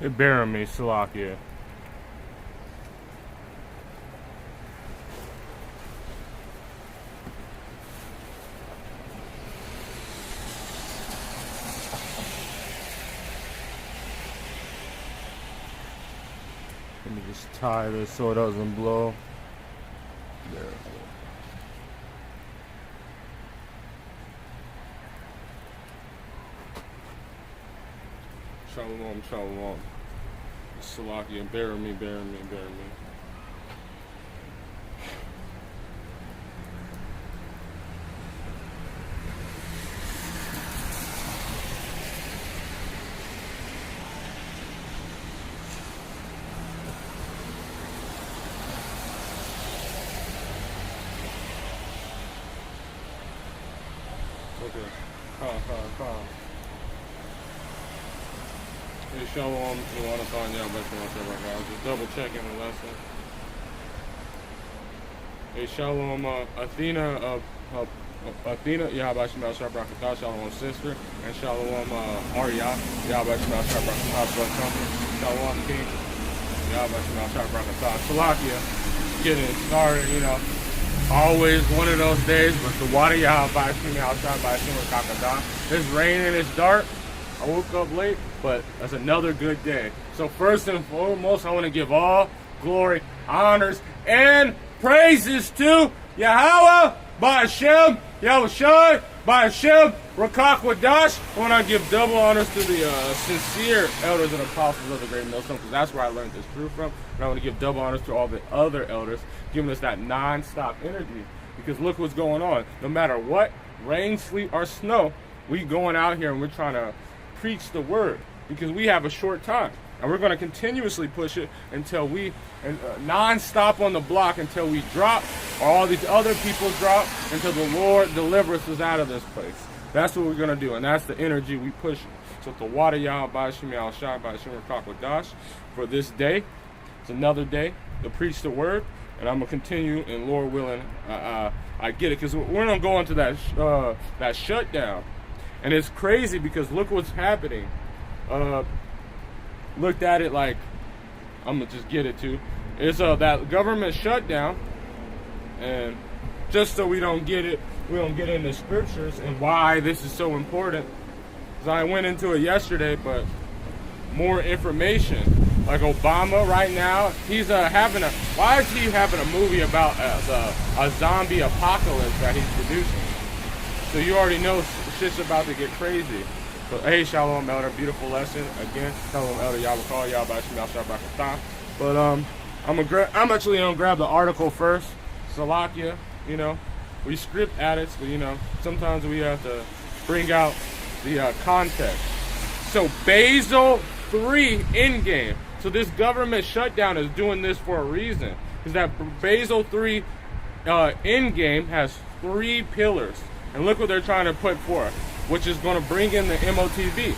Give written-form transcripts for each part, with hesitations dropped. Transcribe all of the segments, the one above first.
It bearing me, Salakia. Let me just tie this so it doesn't blow. There. Shalom, shalom. Salakia, bear me, bear me, bear me. Okay. Calm. Hey, shalom to the water sign, yeah, but I was just double checking the lesson. Hey, shalom, Athena, Yahabashim Shabrakata, shalom, sister, and shalom, Arya, Yahabashim Shabrakata, shalom, king, Yahabashim Shabrakata, Salakia, getting it started, you know. Always one of those days, but the water Yahabashim Shabrakata. It's raining, it's dark. I woke up late, but that's another good day. So first and foremost, I want to give all glory, honors, and praises to Yahweh, Ba'ashem, Yahushai, Ba'ashem, Rakak Wadash. I want to give double honors to the sincere elders and apostles of the Great Millstone, because that's where I learned this truth from. And I want to give double honors to all the other elders, giving us that non-stop energy. Because look what's going on. No matter what, rain, sleet, or snow, we going out here and we're trying to preach the word, because we have a short time, and we're going to continuously push it until we non-stop on the block, until we drop, or all these other people drop, until the Lord delivers us out of this place. That's what we're going to do, and that's the energy we push. So the water Yah Ba'ashim Al Shai Ba'ashim Kakwadash for this day. It's another day to preach the word, and I'm going to continue, and Lord willing, I get it, because we're going to go into that shutdown. And it's crazy because look what's happening. Looked at it like, I'm going to just get it to. It's that government shutdown. And just so we don't get into scriptures and why this is so important. Because I went into it yesterday, but more information. Like Obama right now, he's why is he having a movie about a zombie apocalypse that he's producing? So you already know shit's about to get crazy. So hey, shalom elder, beautiful lesson again. Shalom elder, Yahweh, Yahweh, Shabbat. But I'm actually gonna grab the article first. Salakia, you know, we script addicts, but you know, sometimes we have to bring out the context. So Basel 3 Endgame. So this government shutdown is doing this for a reason. Because that Basel 3 Endgame has 3 pillars. And look what they're trying to put forth, which is going to bring in the MOTV.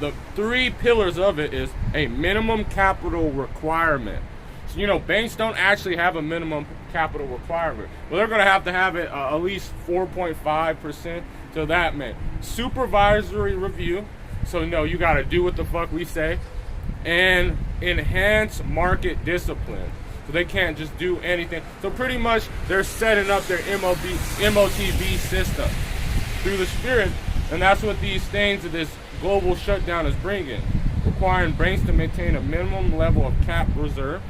The 3 pillars of it is a minimum capital requirement. So, you know, banks don't actually have a minimum capital requirement. Well, they're going to have it at least 4.5%. So that meant supervisory review. So, no, you got to do what the fuck we say. And enhance market discipline. So they can't just do anything. So pretty much they're setting up their MOTV system through the Spirit. And that's what these things of this global shutdown is bringing. Requiring banks to maintain a minimum level of cap reserve,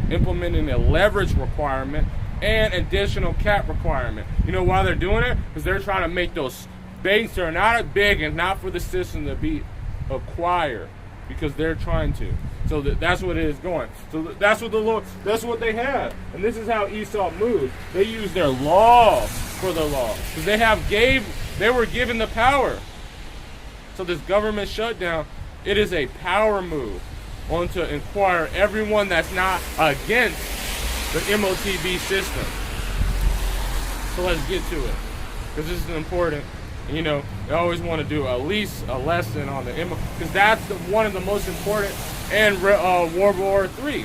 implementing a leverage requirement, and additional cap requirement. You know why they're doing it? Because they're trying to make those banks that are not as big and not for the system to be acquired. Because they're trying to. So that's what it is going. So that's what the Lord, that's what they have. And this is how Esau moved. They used their law for the law. Because they were given the power. So this government shutdown, it is a power move on to inquire everyone that's not against the MOTV system. So let's get to it. Because this is important. You know, they always want to do at least a lesson on the because that's one of the most important, and World War III,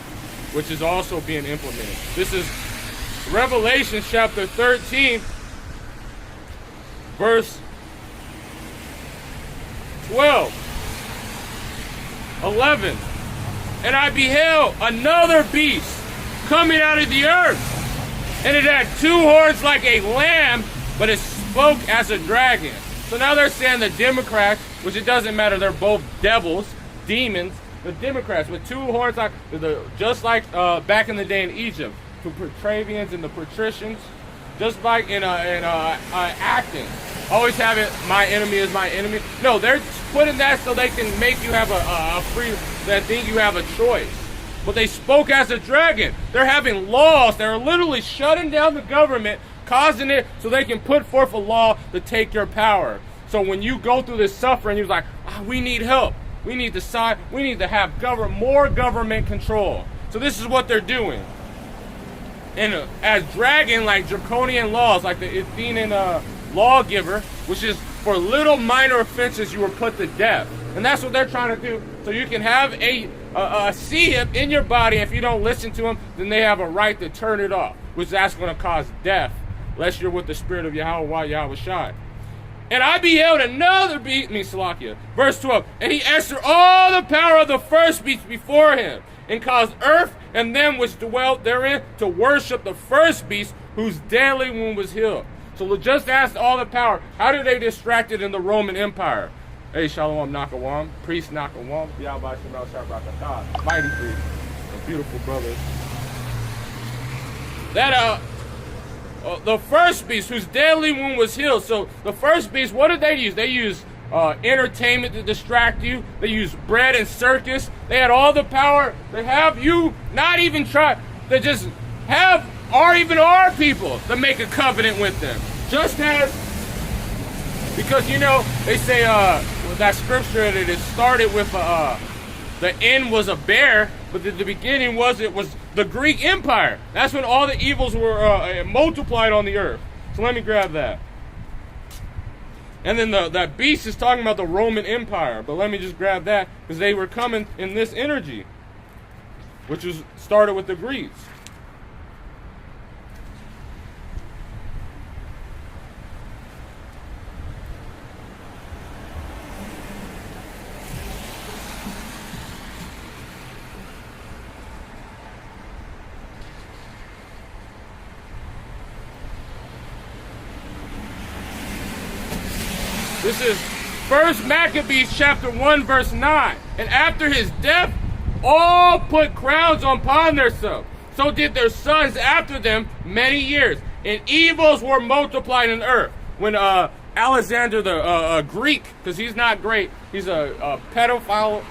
which is also being implemented. This is Revelation chapter 13, verse 12. 11. And I beheld another beast coming out of the earth, and it had 2 horns like a lamb, but it spoke as a dragon. So now they're saying the Democrats, which it doesn't matter, they're both devils, demons. The Democrats with 2 horns, just like back in the day in Egypt, the Praetorians and the patricians, just like in acting. Always have it, my enemy is my enemy. No, they're putting that so they can make you have a free, that think you have a choice. But they spoke as a dragon. They're having laws. They're literally shutting down the government, causing it so they can put forth a law to take your power. So when you go through this suffering, you're like, we need help. We need to have more government control. So this is what they're doing. And as dragon, like draconian laws, like the Athenian lawgiver, which is for little minor offenses you were put to death. And that's what they're trying to do. So you can have a CHIP in your body. If you don't listen to them, then they have a right to turn it off, which that's going to cause death, unless you're with the spirit of Yahweh Shai. And I beheld another beast, Salakia, verse 12, and he answered all the power of the first beast before him, and caused earth and them which dwelt therein to worship the first beast, whose deadly wound was healed. So just ask all the power. How did they distract it in the Roman Empire? Hey, Shalom Nakawam, priest Nakawam, Yahweh Shemal Shabrakatah, mighty priest, beautiful brothers. That the first beast, whose deadly wound was healed. So the first beast, what did they use? They used entertainment to distract you. They used bread and circus. They had all the power. They have you not even try. They just have our people to make a covenant with them. Just as, because they say that scripture that it started with the end was a bear, but the beginning was the Greek Empire. That's when all the evils were multiplied on the earth. So let me grab that. And then that beast is talking about the Roman Empire. But let me just grab that, because they were coming in this energy, which was started with the Greeks. This is 1 Maccabees chapter 1 verse 9. And after his death, all put crowns upon themselves. So did their sons after them many years. And evils were multiplied in the earth. When Alexander the Greek, because he's not great, he's a pedophile,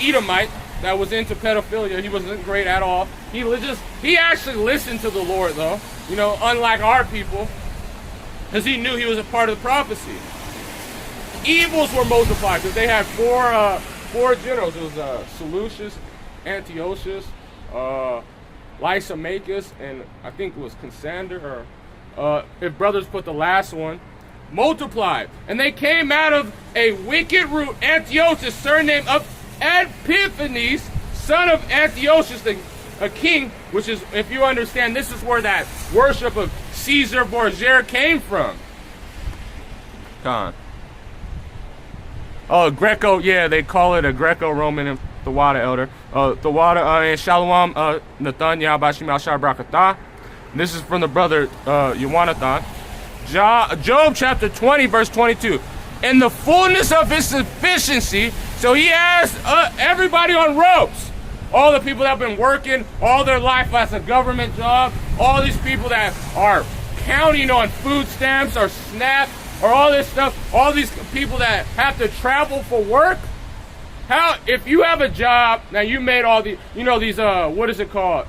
Edomite that was into pedophilia. He wasn't great at all. He actually listened to the Lord though, unlike our people. Because he knew he was a part of the prophecy. Evils were multiplied because they had four generals. It was Seleucus, Antiochus, Lysimachus, and I think it was Cassander, or if brothers put the last one, multiplied. And they came out of a wicked root, Antiochus, surname of Epiphanes, son of Antiochus, a king, which is, if you understand, this is where that worship of Caesar Borgia came from. Oh, Greco, yeah, they call it a Greco-Roman Thawada elder. Thawada and Shalom Nathan Yahbashim al Brakatah. This is from the brother Yawanathan. Job chapter 20, verse 22. In the fullness of his sufficiency, so he has everybody on ropes. All the people that have been working all their life as a government job, all these people that are counting on food stamps or SNAP or all this stuff, all these people that have to travel for work. How, if you have a job, now you made all the, these, what is it called?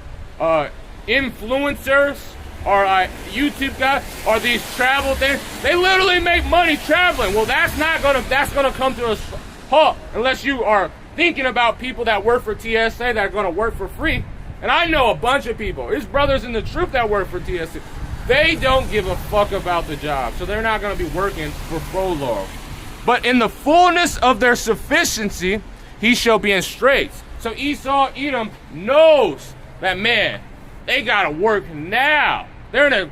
Influencers or YouTube guys or these travel things. They literally make money traveling. Well, that's gonna come to a halt unless you are thinking about people that work for TSA that are going to work for free. And I know a bunch of people. There's brothers in the truth that work for TSA. They don't give a fuck about the job. So they're not going to be working for prologue. But in the fullness of their sufficiency, he shall be in straits. So Esau, Edom knows that, man, they got to work now. They're in a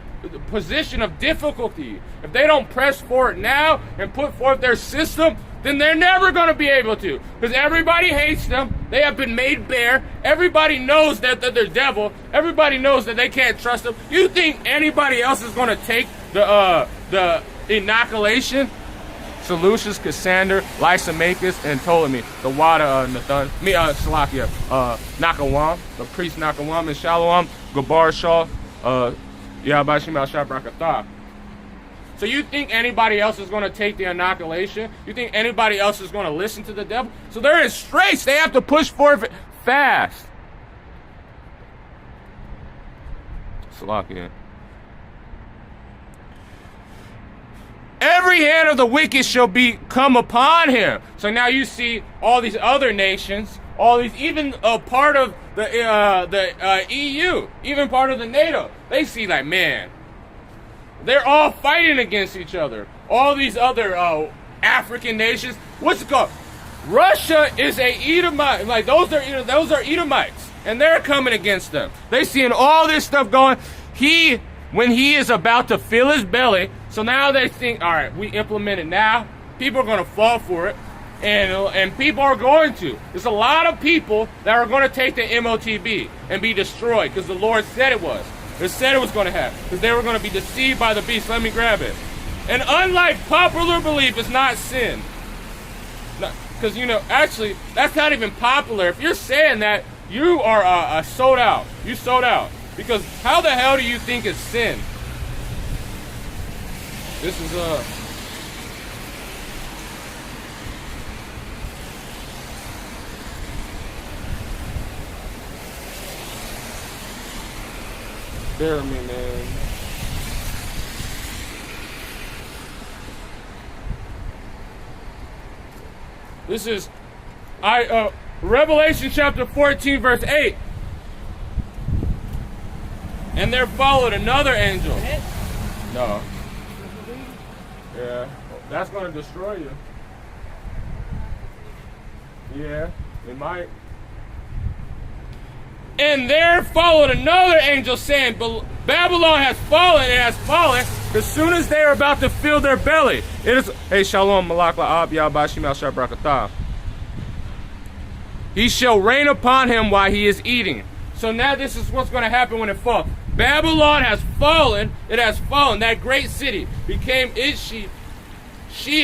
position of difficulty. If they don't press forward now and put forth their system, then they're never going to be able to. Because everybody hates them. They have been made bare. Everybody knows that they're devil. Everybody knows that they can't trust them. You think anybody else is going to take the inoculation? Seleucus, Cassander, Lysimachus, and Ptolemy, the Wada, Salakia, Nakawam, the priest Nakawam, and Shalom, Gabar Shah, Yahbashim al-Shabrakatah. So you think anybody else is going to take the inoculation? You think anybody else is going to listen to the devil? So they're in straits. They have to push forward fast. Salakia. Every hand of the wicked shall come upon him. So now you see all these other nations, all these, even a part of the EU, even part of the NATO. They see like, man, they're all fighting against each other. All these other African nations. What's it called? Russia is a Edomite. Like those are Edomites, and they're coming against them. They seeing all this stuff going. When he is about to fill his belly, so now they think, all right, we implement it now. People are going to fall for it, and people are going to. There's a lot of people that are going to take the MOTB and be destroyed because the Lord said it was. They said it was going to happen because they were going to be deceived by the beast. Let me grab it. And unlike popular belief, it's not sin. Because, actually, that's not even popular. If you're saying that, you are sold out. You sold out. Because how the hell do you think it's sin? This is bear with me, man. This is Revelation chapter 14, verse 8. And there followed another angel. No. Yeah, that's going to destroy you. Yeah, it might. And there followed another angel saying, Babylon has fallen, it has fallen, as soon as they are about to fill their belly. It is, hey, shalom, malak la'ab, yahbashim al-shabrakatah. He shall rain upon him while he is eating. So now this is what's going to happen when it falls. Babylon has fallen. It has fallen. That great city became she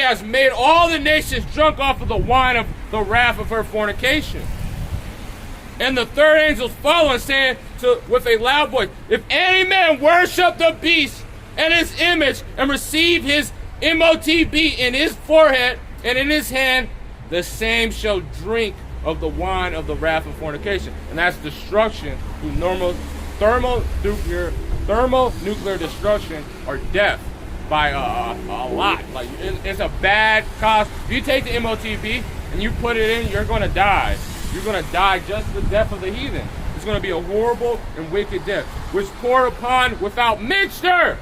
has made all the nations drunk off of the wine of the wrath of her fornication. And the third angel following, saying with a loud voice, if any man worship the beast and his image and receive his MOTB in his forehead and in his hand, the same shall drink of the wine of the wrath of fornication. And that's destruction through thermonuclear destruction or death by a lot. Like it's a bad cause. If you take the MOTB and you put it in, you're going to die. You're going to die just the death of the heathen. It's going to be a horrible and wicked death, which poured upon without mixture.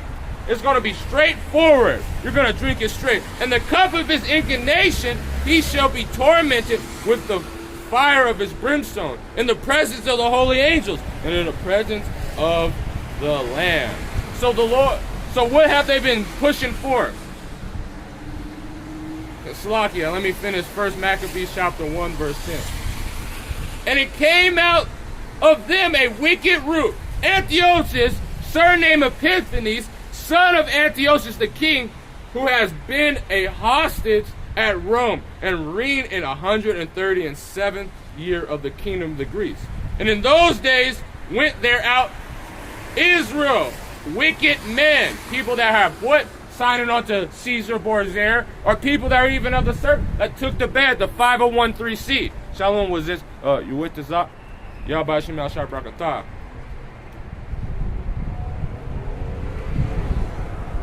It's going to be straightforward. You're going to drink it straight. And the cup of his indignation, he shall be tormented with the fire of his brimstone, in the presence of the holy angels, and in the presence of the Lamb. So what have they been pushing for? Salakia, let me finish 1 Maccabees chapter 1, verse 10. And it came out of them a wicked root, Antiochus, surnamed Epiphanes, son of Antiochus the king, who has been a hostage at Rome, and reigned in 137th year of the kingdom of the Greeks. And in those days went there out Israel, wicked men, people that have what? Signing on to Caesar Borgia, or people that are even of the servant that took the bed, the 5013C. Shalom was this, you with this up? Yahbashim al-Shabrakatah.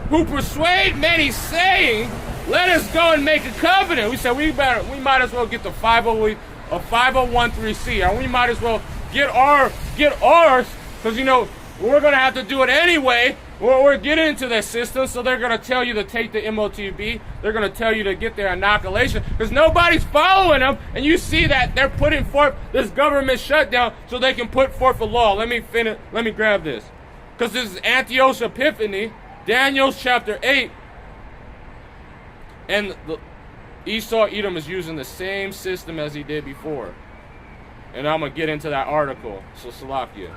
Who persuade many, saying, let us go and make a covenant. We said we might as well get the 5013C, and we might as well get ours, because we're gonna have to do it anyway. We're getting into their system, so they're gonna tell you to take the MOTB. They're gonna tell you to get their inoculation, because nobody's following them, and you see that they're putting forth this government shutdown so they can put forth a law. Let me grab this, because this is Antiochus Epiphanes, Daniel chapter 8. And Esau Edom is using the same system as he did before. And I'm going to get into that article. So Salakia.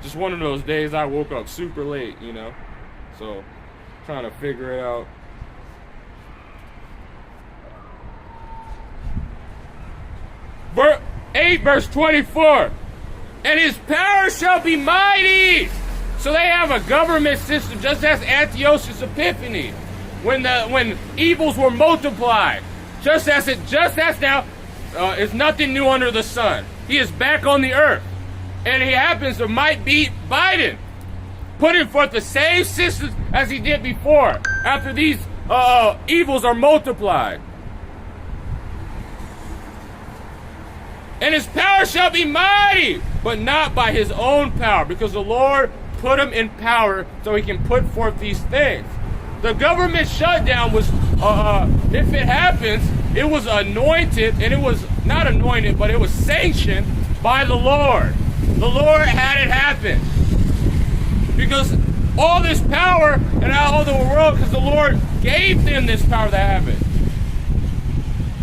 Just one of those days I woke up super late, you know. So trying to figure it out. 8 verse 24. And his power shall be mighty. So they have a government system just as Antiochus Epiphanes. When evils were multiplied. Just as now, is nothing new under the sun. He is back on the earth. And he happens to might beat Biden. Putting forth the same systems as he did before. After these evils are multiplied. And his power shall be mighty, but not by his own power, because the Lord put him in power so he can put forth these things. The government shutdown was, if it happens, it was anointed, and it was not anointed, but it was sanctioned by the Lord. The Lord had it happen. Because all this power and all the world, because the Lord gave them this power that happened.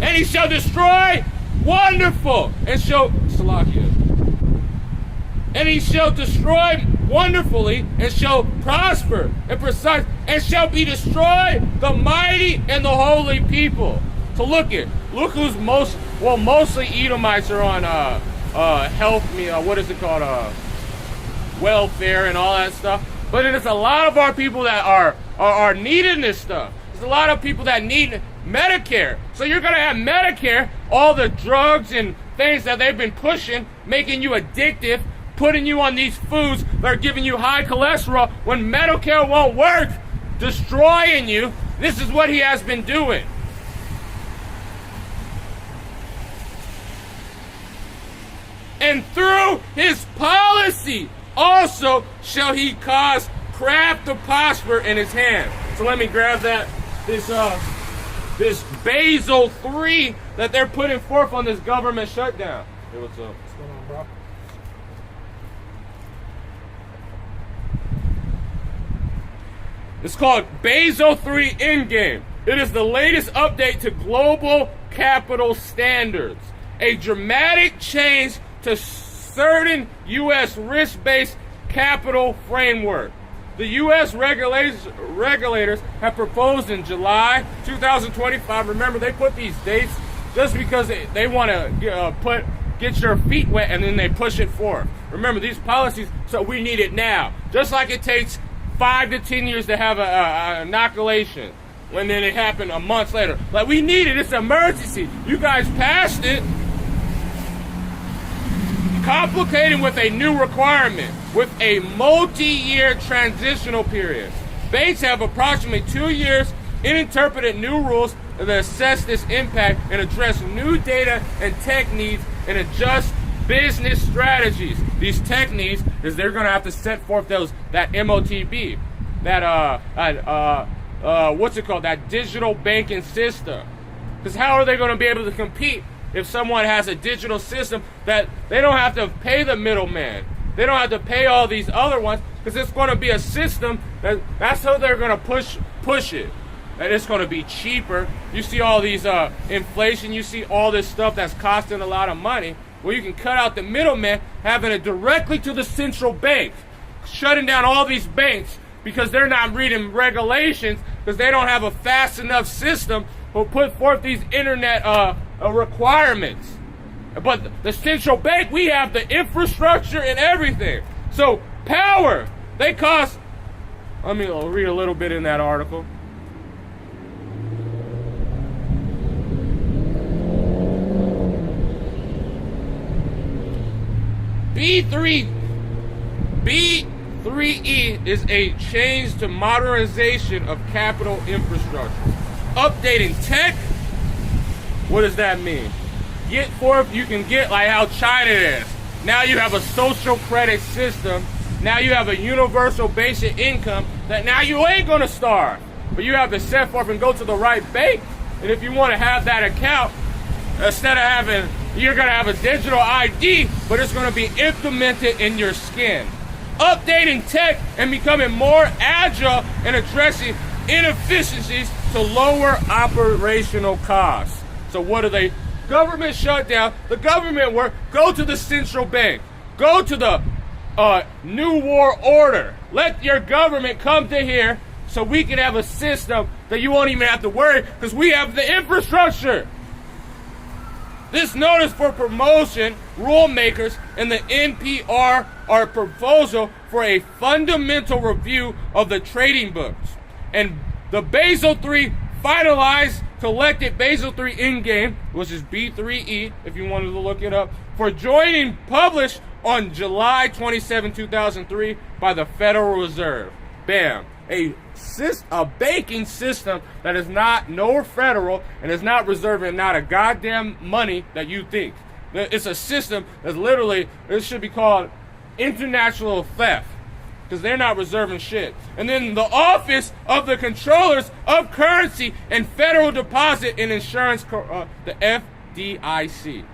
And he shall destroy wonderful and show Salakia. And he shall destroy wonderfully and shall prosper and precise and shall be destroyed the mighty and the holy people. So look who's mostly Edomites are on what is it called, welfare and all that stuff. But there's a lot of our people that are needing this stuff. There's a lot of people that need Medicare. So you're going to have Medicare, all the drugs and things that they've been pushing, making you addictive, putting you on these foods that are giving you high cholesterol. When Medicare won't work, destroying you. This is what he has been doing. And through his policy also shall he cause craft to prosper in his hand. So let me grab this Basel III that they're putting forth on this government shutdown. Hey, what's up? What's going on, bro? It's called Basel III Endgame. It is the latest update to global capital standards. A dramatic change to certain U.S. risk-based capital framework. The U.S. regulators have proposed in July 2025. Remember, they put these dates just because they want to get your feet wet and then they push it forward. Remember, these policies, so we need it now. Just like it takes 5 to 10 years to have an inoculation, when then it happened a month later. Like, we need it. It's an emergency. You guys passed it. Complicated with a new requirement, with a multi-year transitional period. Banks have approximately 2 years in interpreting new rules that assess this impact and address new data and tech needs and adjust business strategies. These tech needs is they're going to have to set forth that MOTB, that digital banking system. Because how are they going to be able to compete if someone has a digital system that they don't have to pay the middleman? They don't have to pay all these other ones, because it's going to be a system that's how they're going to push it. And it's going to be cheaper. You see all these inflation, you see all this stuff that's costing a lot of money. Well, you can cut out the middleman, having it directly to the central bank, shutting down all these banks because they're not reading regulations, because they don't have a fast enough system to put forth these internet requirements. But the central bank, we have the infrastructure and everything. So power, they cost, let me read a little bit in that article. B3E is a change to modernization of capital infrastructure. Updating tech, what does that mean? You can get like how China is. Now you have a social credit system. Now you have a universal basic income that now you ain't gonna starve. But you have to set forth and go to the right bank. And if you want to have that account, instead of you're gonna have a digital ID, but it's gonna be implemented in your skin. Updating tech and becoming more agile and addressing inefficiencies to lower operational costs. So what do they? Government shutdown. The government work. Go to the central bank. Go to the New World Order. Let your government come to here so we can have a system that you won't even have to worry because we have the infrastructure. This notice for promotion, rulemakers, and the NPR are a proposal for a fundamental review of the trading books. And the Basel III finalized collected Basel III Endgame, which is B3E, if you wanted to look it up, for joining published on July 27, 2003 by the Federal Reserve. Bam. A banking system that is not nor federal and is not reserving not a goddamn money that you think. It's a system that's literally, it should be called international theft because they're not reserving shit. And then the Office of the Controllers of Currency and Federal Deposit and Insurance, the FDIC.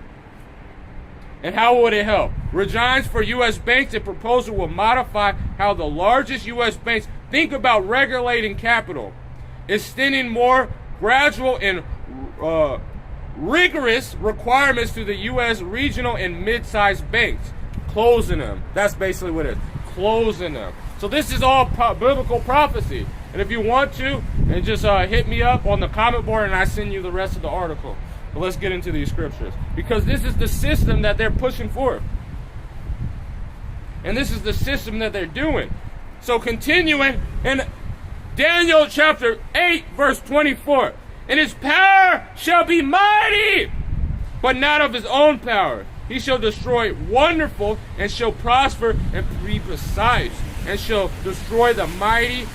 And how would it help? Regimes for U.S. banks, a proposal will modify how the largest U.S. banks think about regulating capital, extending more gradual and rigorous requirements to the U.S. regional and mid-sized banks, closing them. That's basically what it is, closing them. So this is all biblical prophecy. And if you want to, and just hit me up on the comment board and I send you the rest of the article. But let's get into these scriptures. Because this is the system that they're pushing forth. And this is the system that they're doing. So continuing in Daniel chapter 8, verse 24. And his power shall be mighty, but not of his own power. He shall destroy wonderful, and shall prosper and be precise, and shall destroy the mighty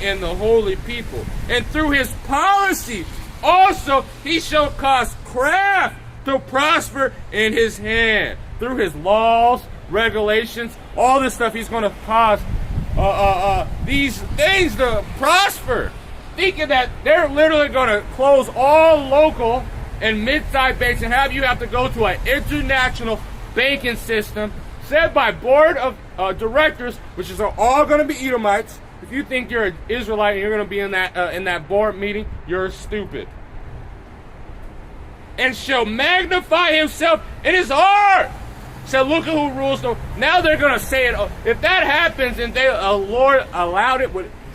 and the holy people. And through his policy also he shall cause craft to prosper in his hand. Through his laws, regulations, all this stuff, he's going to cause these things to prosper. Thinking that they're literally going to close all local and mid-sized banks and have you have to go to an international banking system set by board of directors, which is all going to be Edomites. If you think you're an Israelite and you're going to be in that board meeting, you're stupid. And shall magnify himself in his heart. So look at who rules them. Now they're going to say it. If that happens and Lord allowed it,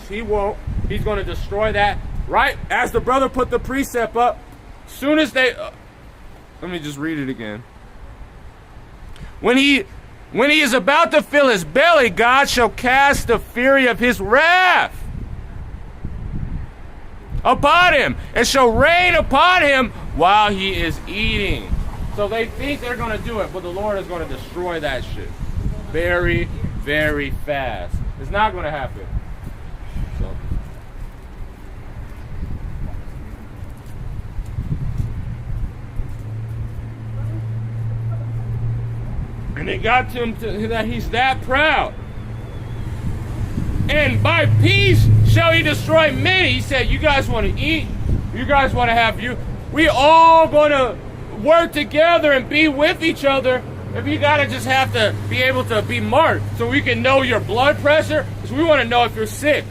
he won't. He's going to destroy that. Right? As the brother put the precept up, soon as they... let me just read it again. When he is about to fill his belly, God shall cast the fury of his wrath upon him, and shall rain upon him while he is eating. So they think they're going to do it, but the Lord is going to destroy that shit very, very fast. It's not going to happen. So. And it got to him that he's that proud. And by peace shall he destroy many. He said, you guys want to eat? You guys want to have we all going to work together and be with each other. If you got to just have to be able to be marked so we can know your blood pressure, because we want to know if you're sick.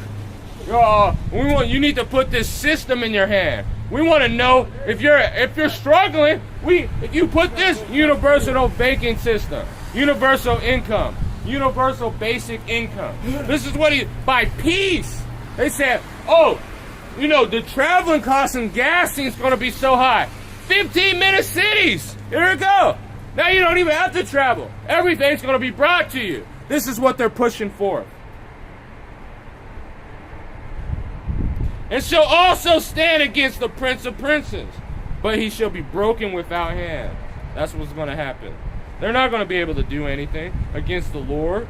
You need to put this system in your hand. We want to know if you're struggling. If you put this universal banking system, universal income, universal basic income. This is what by peace. They said, the traveling costs and gassing is going to be so high. 15-minute cities. Here we go. Now you don't even have to travel. Everything's going to be brought to you. This is what they're pushing for. And shall also stand against the prince of princes, but he shall be broken without hand. That's what's going to happen. They're not going to be able to do anything against the Lord.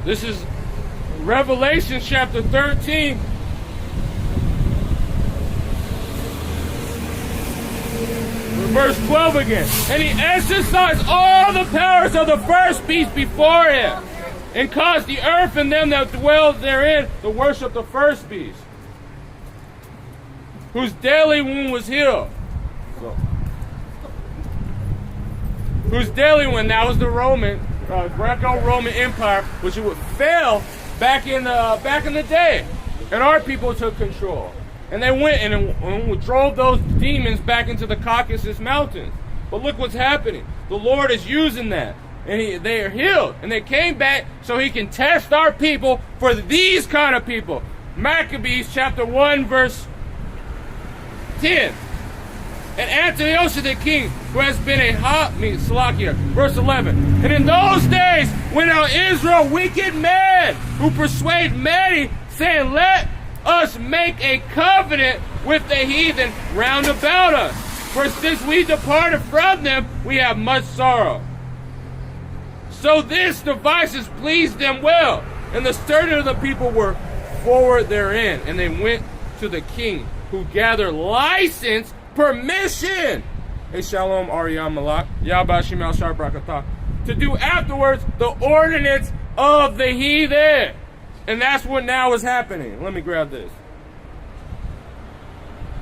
This is Revelation chapter 13. Verse 12 again. And he exercised all the powers of the first beast before him, and caused the earth and them that dwell therein to worship the first beast. whose deadly wound was healed. So, whose deadly wound, that was the Roman, Greco-Roman Empire, which fell back in the day. And our people took control. And they went and drove those demons back into the Caucasus Mountains. But look what's happening. The Lord is using that. And they are healed. And they came back so he can test our people for these kind of people. Maccabees chapter 1 verse 10. And Antiochus the king, who has been Salakia, verse 11. And in those days went out Israel wicked men, who persuade many, saying, let us make a covenant with the heathen round about us. For since we departed from them, we have much sorrow. So this devices pleased them well, and the sturdy of the people were forward therein. And they went to the king, who gathered license, permission, a shalom ariyam malak, yabashim al shar brakatah, to do afterwards the ordinance of the heathen. And that's what now is happening. Let me grab this.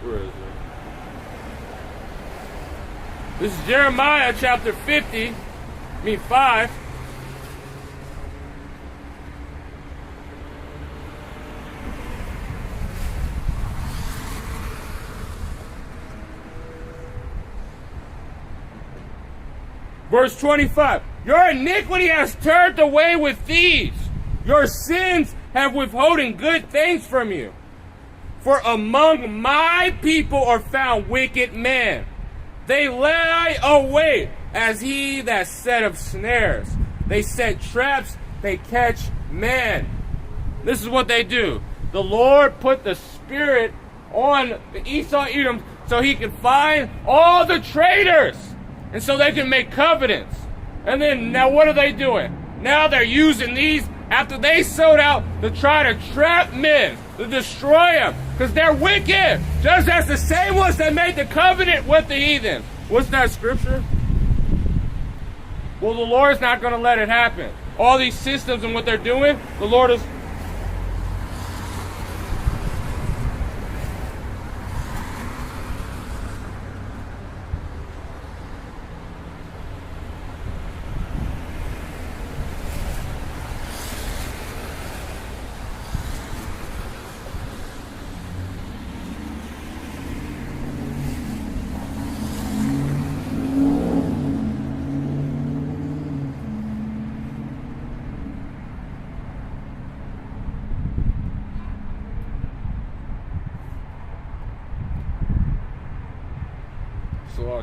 Where is it? This is Jeremiah chapter 5. Verse 25. Your iniquity has turned away with thieves. Your sins have withholding good things from you. For among my people are found wicked men. They lie await as he that setteth snares. They set traps, they catch men. This is what they do. The Lord put the spirit on the Esau Edom so he can find all the traitors. And so they can make covenants. And then now what are they doing? Now they're using these after they sold out to try to trap men, to destroy them, because they're wicked, just as the same ones that made the covenant with the heathen. What's that scripture? Well, the Lord's not going to let it happen. All these systems and what they're doing, the Lord is...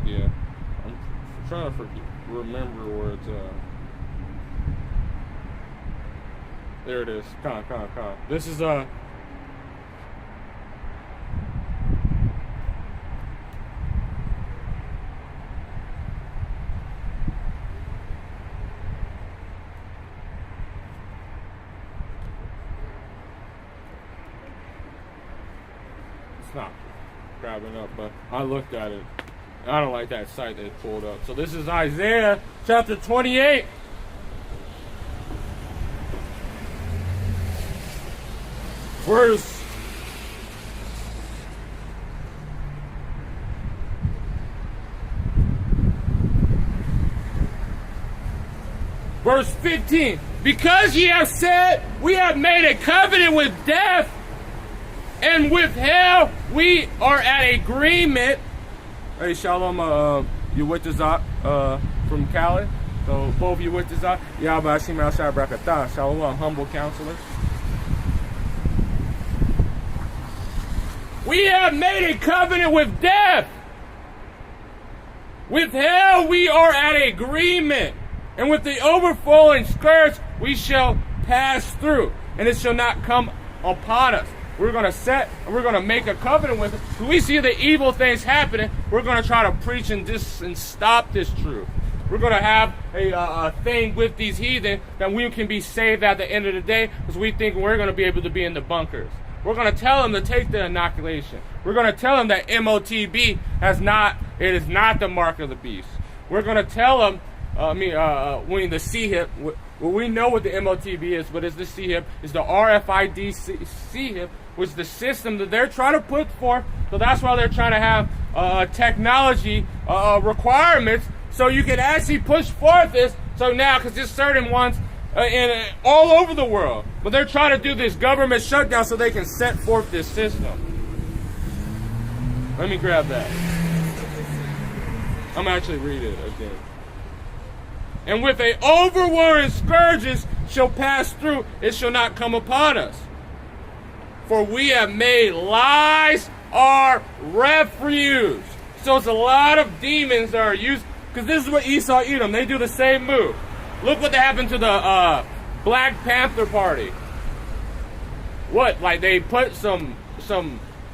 Yeah, I'm trying to remember where it's at. There it is. Con. This is It's not grabbing up, but I looked at it. I don't like that site they pulled up. So this is Isaiah chapter 28. Verse 15. Because ye have said, we have made a covenant with death, and with hell we are at agreement. Hey, Shalom, you with the Zot from Cali. So, both you with the Zot. Yabashim al Shai Brakatah. Shalom, humble counselor. We have made a covenant with death. With hell we are at agreement. And with the overflowing skirts we shall pass through. And it shall not come upon us. We're going to set, and we're going to make a covenant with it. When we see the evil things happening, we're going to try to preach and stop this truth. We're going to have a thing with these heathen that we can be saved at the end of the day, because we think we're going to be able to be in the bunkers. We're going to tell them to take the inoculation. We're going to tell them that MOTB is not the mark of the beast. We're going to tell them, when the CHIP, well, we know what the MOTB is, but it's the CHIP, it's the RFID CHIP, which the system that they're trying to put forth. So that's why they're trying to have technology requirements, so you can actually push forth this. So now, because there's certain ones all over the world, but they're trying to do this government shutdown so they can set forth this system. Let me grab that. I'm actually reading it again. And with a overwhelming scourges shall pass through, it shall not come upon us. For we have made lies our refuge. So it's a lot of demons that are used, because this is what Esau Edom, they do the same move. Look what happened to the Black Panther Party. What, like they put some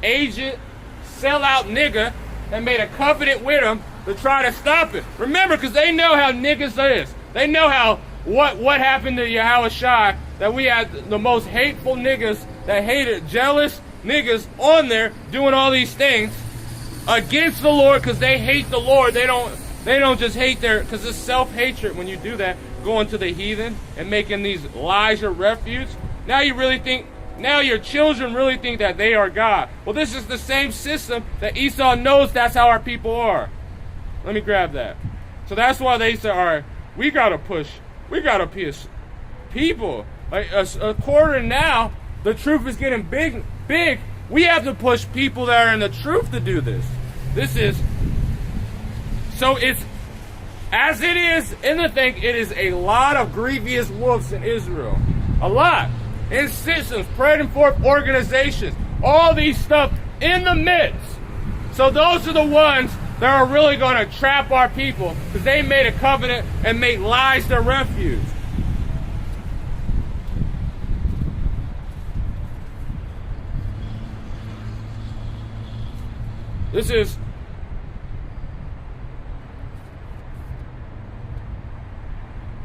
agent, sellout nigga, and made a covenant with him to try to stop it. Remember, because they know how niggas is. They know how what happened to Yahushua, that we had the most hateful niggas that hated, jealous niggas on there doing all these things against the Lord, because they hate the Lord. They don't just hate because it's self-hatred when you do that, going to the heathen and making these lies your refuge. Now your children really think that they are God. Well, this is the same system that Esau knows that's how our people are. Let me grab that. So that's why they say, all right, we got to push people. Like according now, the truth is getting big. We have to push people that are in the truth to do this. So it's, as it is in the thing, it is a lot of grievous wolves in Israel. A lot. In systems, spreading forth organizations, all these stuff in the midst. So those are the ones that are really going to trap our people, because they made a covenant and made lies their refuge. This is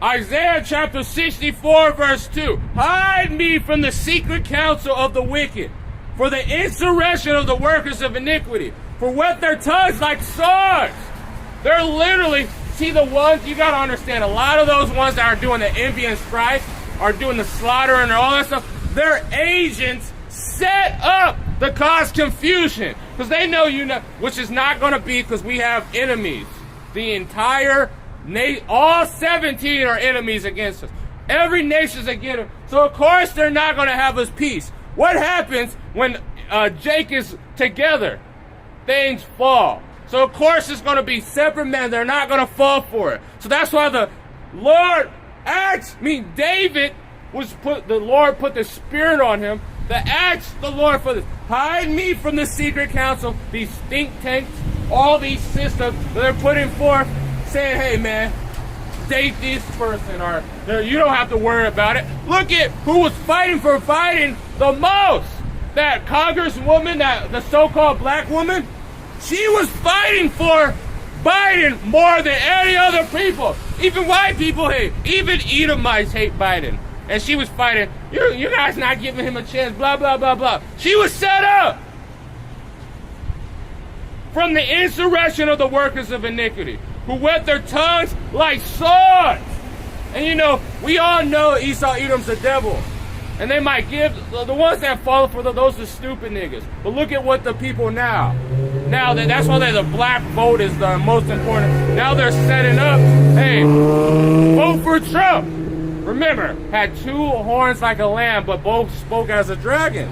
Isaiah chapter 64 verse 2. Hide me from the secret counsel of the wicked, for the insurrection of the workers of iniquity. For whet their tongues like swords. They're literally, see the ones, you got to understand, a lot of those ones that are doing the envy and strife, are doing the slaughter and all that stuff, they're agents set up to cause confusion. Because they know which is not going to be, because we have enemies. The entire all 17 are enemies against us. Every nation's against us. So of course they're not going to have us peace. What happens when Jake is together? Things fall. So of course it's going to be separate men. They're not going to fall for it. So that's why the Lord David the Lord put the spirit on him to ask the Lord for this. Hide me from the secret council, these think tanks, all these systems that they're putting forth, saying, hey man, date this person, or you don't have to worry about it. Look at who was fighting the most. That congresswoman, the so-called black woman, she was fighting for Biden more than any other people. Even white people hate, even Edomites hate Biden. And she was fighting, you guys not giving him a chance, blah, blah, blah, blah. She was set up from the insurrection of the workers of iniquity, who whet their tongues like swords. And we all know Esau Edom's the devil. And they might give, the ones that fall for those are stupid niggas. But look at what the people now that's why the black vote is the most important. Now they're setting up, hey, vote for Trump. Remember, had two horns like a lamb, but both spoke as a dragon.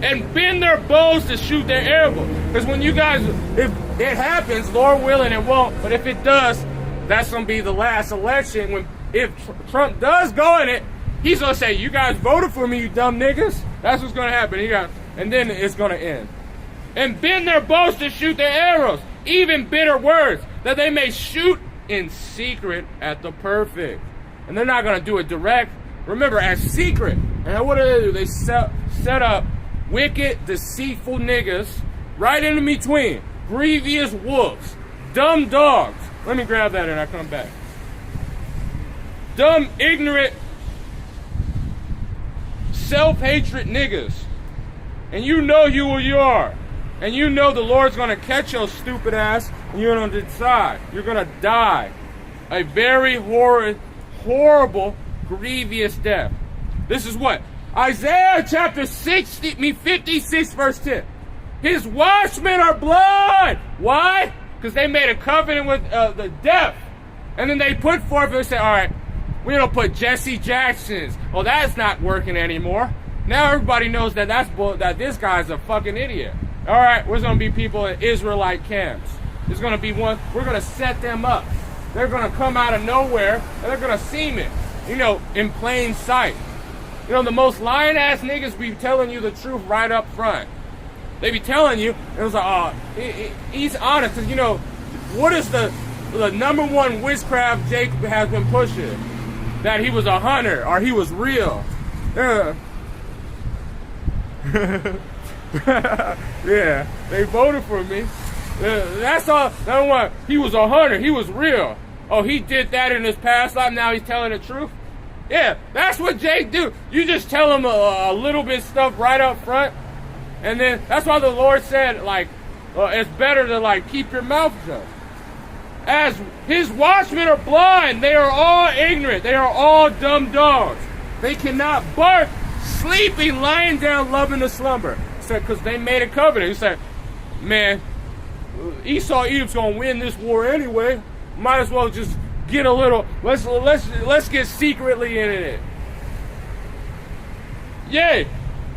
And bend their bows to shoot their arrows. Because when you guys, if it happens, Lord willing it won't, but if it does, that's going to be the last election. If Trump does go in it, he's going to say, you guys voted for me, you dumb niggas. That's what's going to happen. And then it's going to end. And bend their bows to shoot their arrows, even bitter words, that they may shoot in secret at the perfect. And they're not going to do it direct. Remember, as secret. And what do? They set up wicked, deceitful niggas right in between. Grievous wolves. Dumb dogs. Let me grab that and I come back. Dumb, ignorant, self-hatred niggas. And you know who you are. And you know the Lord's going to catch your stupid ass and you're going to decide. You're going to die. A very horrible, grievous death. This is what? Isaiah chapter 56 verse 10. His watchmen are blood. Why? Because they made a covenant with the deaf. And then they put forth and say, all right, we don't put Jesse Jackson's. Well, that's not working anymore. Now everybody knows that that this guy's a fucking idiot. All right, there's going to be people in Israelite camps. There's going to be one. We're going to set them up. They're going to come out of nowhere, and they're going to seem it, in plain sight. The most lying-ass niggas be telling you the truth right up front. They be telling you, it was like, he's honest. Because, what is the number one witchcraft Jake has been pushing? That he was a hunter, or he was real. Yeah, they voted for me. That's all. Number one, he was a hunter. He was real. Oh, he did that in his past life. Now he's telling the truth. Yeah, that's what Jake do. You just tell him a little bit stuff right up front, and then that's why the Lord said, it's better to keep your mouth shut. As his watchmen are blind, they are all ignorant. They are all dumb dogs. They cannot bark, sleeping, lying down, loving to slumber. Because they made a covenant. He said, man, Esau Edom's gonna win this war anyway. Might as well just get a little. Let's get secretly in it. Yay!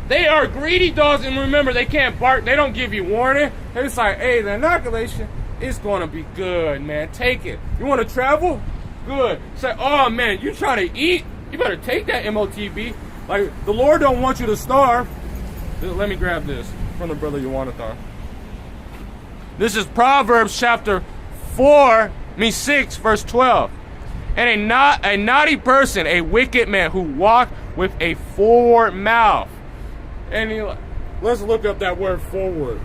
They are greedy dogs, and remember, they can't bark. They don't give you warning. It's like, hey, the inoculation is gonna be good, man. Take it. You want to travel? Good. Say, oh man, you trying to eat? You better take that MOTB. The Lord don't want you to starve. Let me grab this from the brother Yawanathar. This is Proverbs chapter 6, verse 12. And a naughty person, a wicked man who walk with a forward mouth. And let's look up that word forward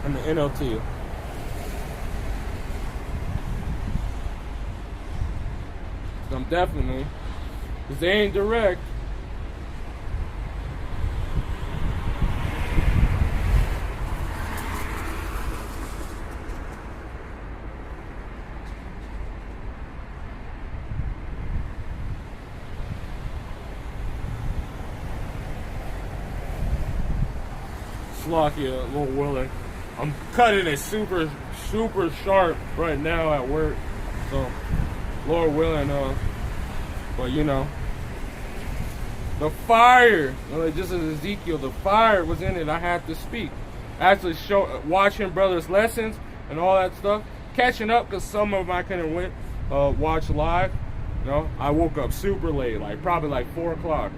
in the NLT. Some definitely, because they ain't direct. Slovakia, Lord willing. I'm cutting it super sharp right now at work. So, Lord willing, but the fire, just as Ezekiel, the fire was in it. I had to speak. Actually, watching brothers' lessons and all that stuff. Catching up because some of them I couldn't watch live. I woke up super late, probably 4 o'clock.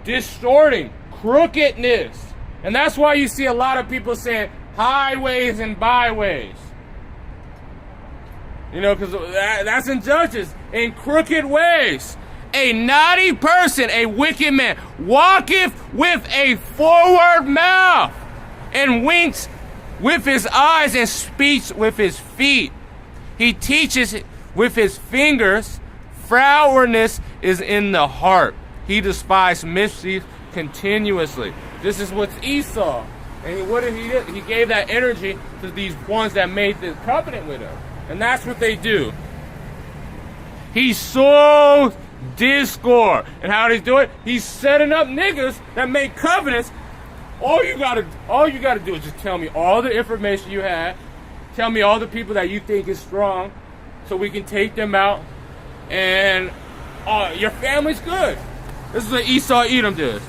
Distorting, crookedness. And that's why you see a lot of people saying highways and byways. Because that's in Judges. In crooked ways. A naughty person, a wicked man, walketh with a forward mouth, and winks with his eyes, and speaks with his feet. He teaches with his fingers. Frowardness is in the heart. He despised mischief continuously. This is what's Esau. And what did he do? He gave that energy to these ones that made the covenant with him. And that's what they do. He sows discord. And how did he do it? He's setting up niggas that make covenants. All you gotta do is just tell me all the information you have. Tell me all the people that you think is strong, so we can take them out, and your family's good. This is what Esau Edom did.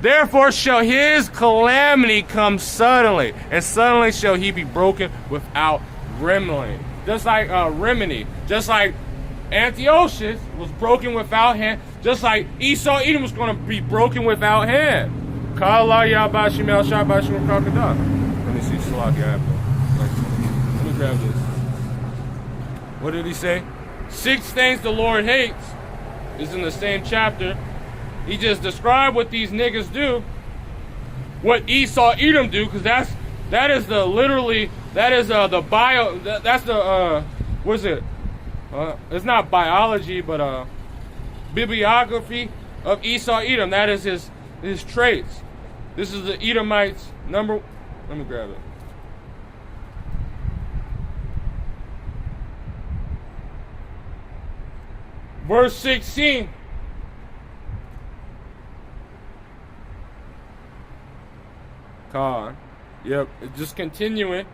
Therefore shall his calamity come suddenly, and suddenly shall he be broken without remedy. Just like remedy. Just like Antiochus was broken without hand. Just like Esau Edom was going to be broken without hand. Let me see Slovakia. Let me grab this. What did he say? 6 things the Lord hates. Is in the same chapter. He just described what these niggas do, what Esau Edom do, because that is the what is it? It's not biology, but bibliography of Esau Edom. That is his traits. This is the Edomites number. Let me grab it. Verse 16. Come on. Yep, just continuing.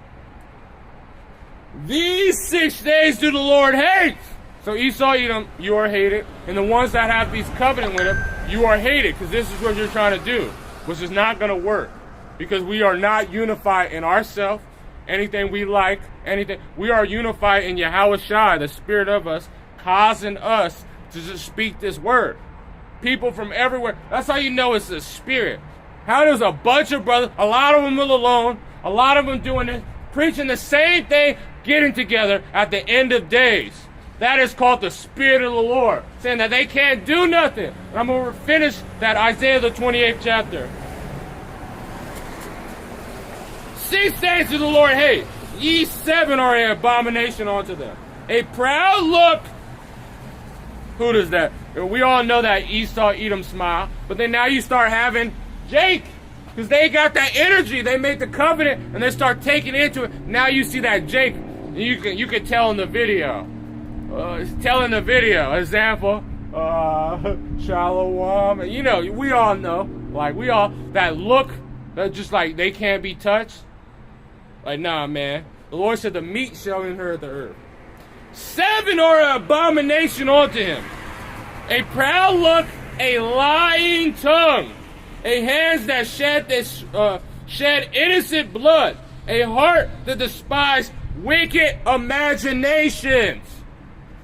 These 6 days do the Lord hate. So Esau, Edom, you are hated. And the ones that have these covenant with him, you are hated. Because this is what you're trying to do. Which is not going to work. Because we are not unified in ourselves. Anything we like, anything. We are unified in Yahweh Shai, the spirit of us, causing us to just speak this word. People from everywhere. That's how you know it's the spirit. How there's a bunch of brothers, a lot of them alone, a lot of them doing this, preaching the same thing, getting together at the end of days. That is called the Spirit of the Lord, saying that they can't do nothing. And I'm going to finish that Isaiah the 28th chapter. 6 days do the Lord hate. Ye 7 are an abomination unto them. A proud look. Who does that? We all know that Esau, Edom smile. But then now you start having Jake. Because they got that energy. They make the covenant and they start taking into it. Now you see that Jake. You can tell in the video. Telling the video. Example. Shalom. You know, we all know. Like, we all. That look. That just like they can't be touched. Like, nah, man. The Lord said the meek shall inherit the earth. 7 are an abomination unto him. A proud look, a lying tongue, a hands that shed innocent blood, a heart that despise wicked imaginations.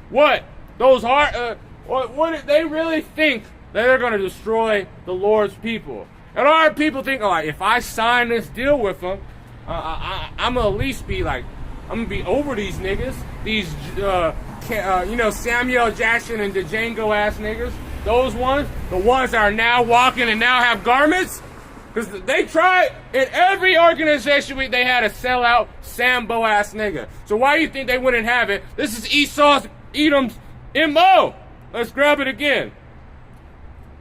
What? Those heart? What? They really think that they're going to destroy the Lord's people. And our people think, like, if I sign this deal with them, I'm going to at least be like, I'm going to be over these niggas. These, Samuel Jackson and the Django ass niggas. Those ones. The ones that are now walking and now have garments. Because they tried, in every organization they had a sellout Sambo ass nigga. So why do you think they wouldn't have it? This is Esau's, Edom's M.O. Let's grab it again.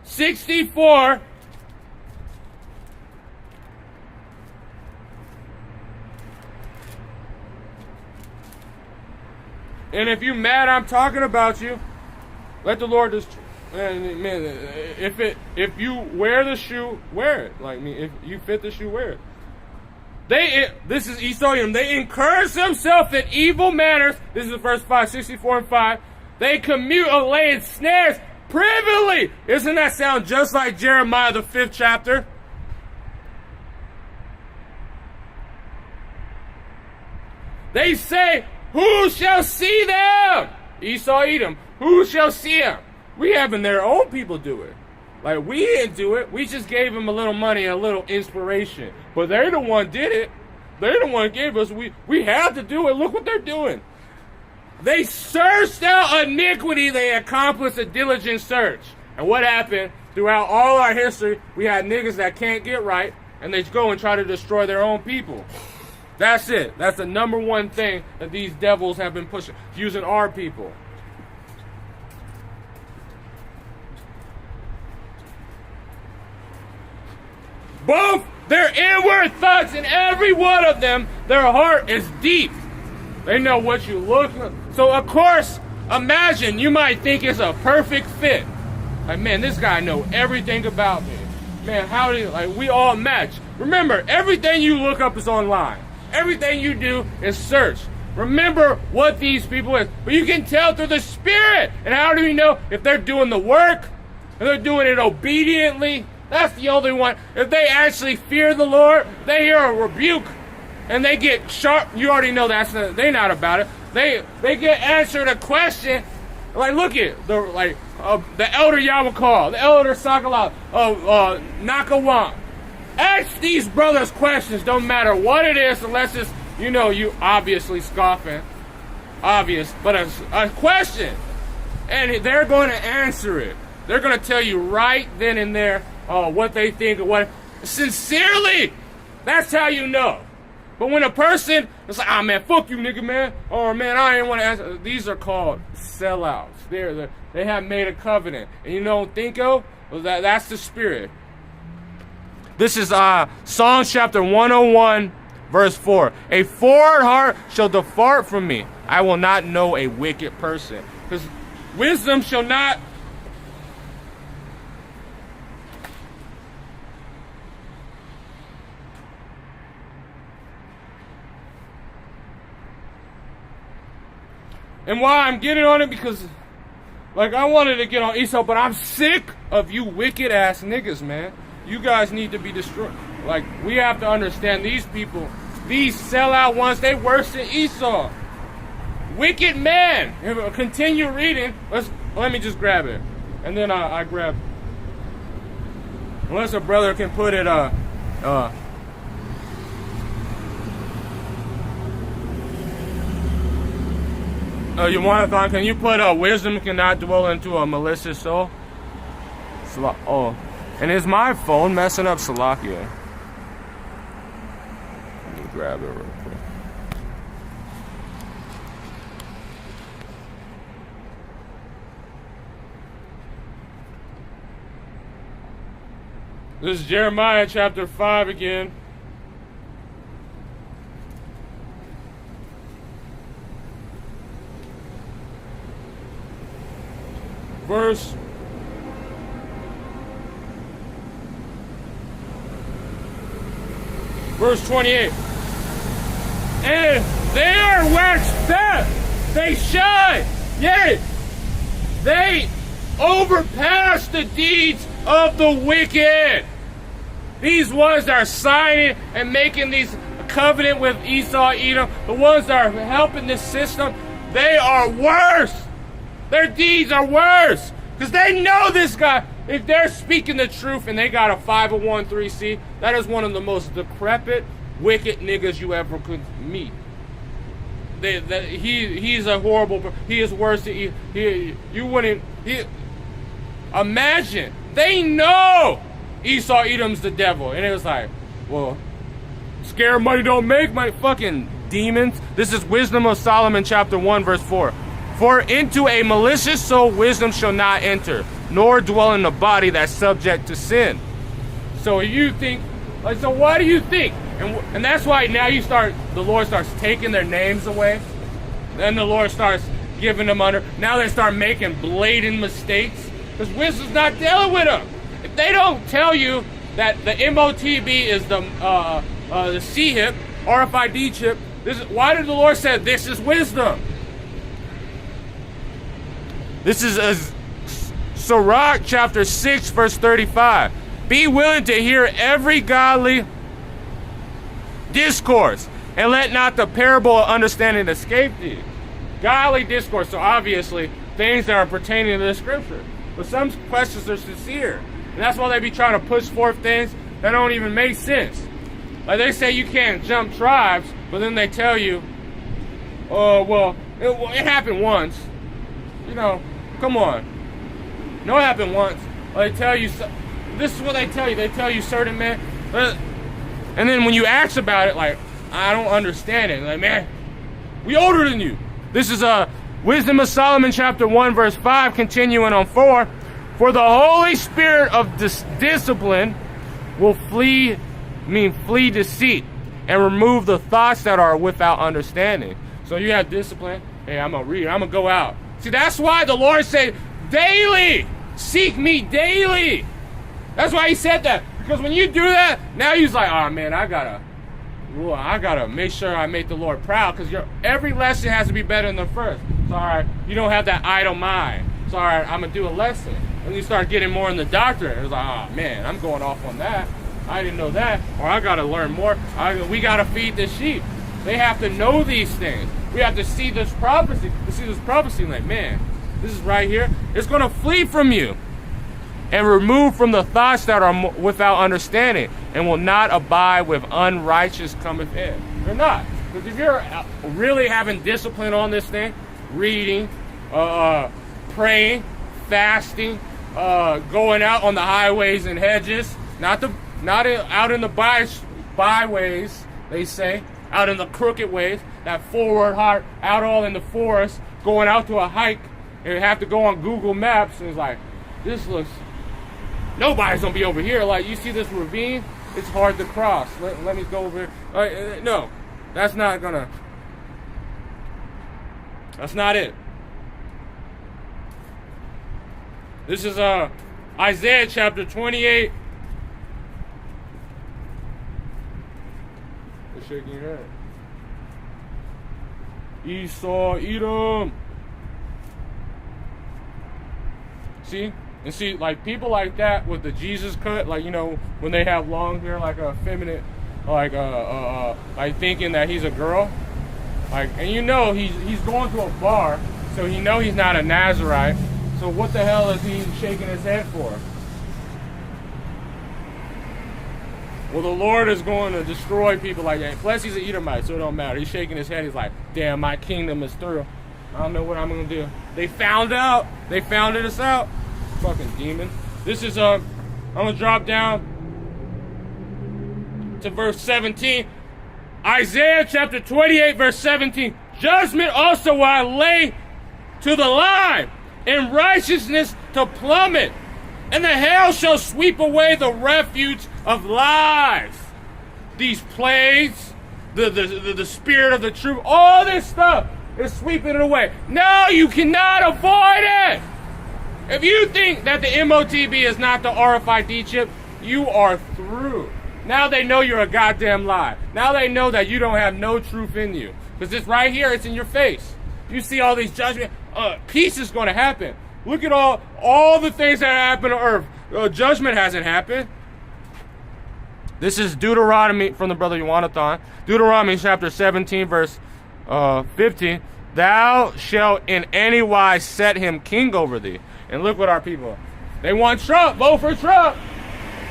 64. And if you mad I'm talking about you, let the Lord just, man, if you wear the shoe, wear it. Like me, if you fit the shoe, wear it. This is Esau. They encourage themselves in evil manners. This is verse 5, 64 and 5. They commute of laying snares privily. Doesn't that sound just like Jeremiah the 5th chapter? They say, who shall see them? Esau, Edom. Who shall see them? We having their own people do it. Like, we didn't do it. We just gave them a little money and a little inspiration. But they're the one did it. They're the one gave us. We have to do it. Look what they're doing. They searched out iniquity. They accomplished a diligent search. And what happened? Throughout all our history, we had niggas that can't get right. And they go and try to destroy their own people. That's it. That's the number one thing that these devils have been pushing. Using our people. Both their inward thoughts and every one of them, their heart is deep. They know what you look like. So, of course, imagine you might think it's a perfect fit. Like, man, this guy know everything about me. Man, how do you, like, we all match. Remember, everything you look up is online. Everything you do is search. Remember what these people is. But you can tell through the Spirit. And how do we know if they're doing the work? If they're doing it obediently? That's the only one. If they actually fear the Lord, they hear a rebuke. And they get sharp. You already know they're not about it. They get answered a question. Like, look at the elder Yawakal, the elder Sakala, Nakawam. Ask these brothers questions, don't matter what it is, unless it's, you obviously scoffing. Obvious, but a question. And they're going to answer it. They're going to tell you right then and there what they think, sincerely. That's how you know. But when a person is like, man, fuck you, nigga, man. Or, man, I ain't want to answer. These are called sellouts. They have made a covenant. And you don't think of? Well, that's the spirit. This is Psalm chapter 101, verse 4. A forward heart shall depart from me. I will not know a wicked person. Because Wisdom shall not and why I'm getting on it, because like I wanted to get on Esau, but I'm sick of you wicked ass niggas, man. You guys need to be destroyed. Like, we have to understand these people, these sellout ones, they worse than Esau. Wicked man. Continue reading. Let me just grab it. And then I grab. Unless a brother can put it you want to can you put wisdom cannot dwell into a malicious soul? Oh. And is my phone messing up Salakia? Let me grab it real quick. This is Jeremiah chapter 5 again. Verse 28. And they are waxed fat, they shine, yea, they overpass the deeds of the wicked. These ones that are signing and making these covenant with Esau, Edom, the ones that are helping this system, they are worse. Their deeds are worse. Because they know this guy, if they're speaking the truth and they got a 501(c), that is one of the most decrepit, wicked niggas you ever could meet. He's a horrible, he is worse than you wouldn't, imagine, they know Esau Edom's the devil. And it was like, well, scare money don't make money, fucking demons. This is Wisdom of Solomon chapter 1 verse 4. For into a malicious soul wisdom shall not enter, nor dwell in the body that's subject to sin. So you think, like, so why do you think? And that's why now the Lord starts taking their names away. Then the Lord starts giving them under. Now they start making blatant mistakes because wisdom's not dealing with them. If they don't tell you that the MOTB is the C-hip, RFID chip, why did the Lord say this is wisdom? This is Sirach chapter 6 verse 35. Be willing to hear every godly discourse, and let not the parable of understanding escape thee. Godly discourse, so obviously things that are pertaining to the scripture. But some questions are sincere, and that's why they be trying to push forth things that don't even make sense. Like they say you can't jump tribes, but then they tell you, oh, well, it happened once. You know, come on. No, it happened once. They tell you, this is what they tell you. They tell you certain men, and then when you ask about it, like, I don't understand it. Like, man, we older than you. This is Wisdom of Solomon chapter 1 verse 5 continuing on 4. For the Holy Spirit of discipline will flee deceit and remove the thoughts that are without understanding. So you have discipline. Hey, I'm going to read. I'm going to go out. See, that's why the Lord said, daily, seek me daily. That's why he said that. Because when you do that, now he's like, oh man, I gotta make sure I make the Lord proud. Because every lesson has to be better than the first. It's all right. You don't have that idle mind. It's all right. I'm gonna do a lesson. And you start getting more in the doctrine. It's like, oh man, I'm going off on that. I didn't know that. Or I gotta learn more. We gotta feed the sheep. They have to know these things. We have to see this prophecy. Like, man, this is right here. It's going to flee from you and remove from the thoughts that are without understanding, and will not abide with unrighteous cometh in. They're not. Because if you're really having discipline on this thing, reading, praying, fasting, going out on the highways and hedges, not out in the byways, they say, out in the crooked ways, that forward heart, out all in the forest, going out to a hike, and you have to go on Google Maps, and it's like, nobody's gonna be over here. Like, you see this ravine? It's hard to cross. Let me go over here. No, that's not it. This is Isaiah chapter 28. You're shaking your head. Esau, Edom. See? And see, like, people like that with the Jesus cut, like, you know, when they have long hair, like a feminine, like thinking that he's a girl. Like, and you know he's going to a bar, so you know he's not a Nazarite. So what the hell is he shaking his head for? Well, the Lord is going to destroy people like that. Plus, he's an Edomite, so it don't matter. He's shaking his head. He's like, damn, my kingdom is through. I don't know what I'm going to do. They found out. They found us out. Fucking demon. This is, I'm going to drop down to verse 17. Isaiah chapter 28, verse 17. Judgment also will I lay to the line, and righteousness to plummet, and the hail shall sweep away the refuge of lies. These plagues, the spirit of the truth, all this stuff is sweeping it away. No, you cannot avoid it. If you think that the MOTB is not the RFID chip, you are through. Now they know you're a goddamn lie. Now they know that you don't have no truth in you. Because it's right here, it's in your face. You see all these judgments. Peace is going to happen. Look at all the things that happen on earth. Judgment hasn't happened. This is Deuteronomy from the brother Jonathan. Deuteronomy chapter 17, verse 15. Thou shalt in any wise set him king over thee. And look what our people, they want Trump. Vote for Trump.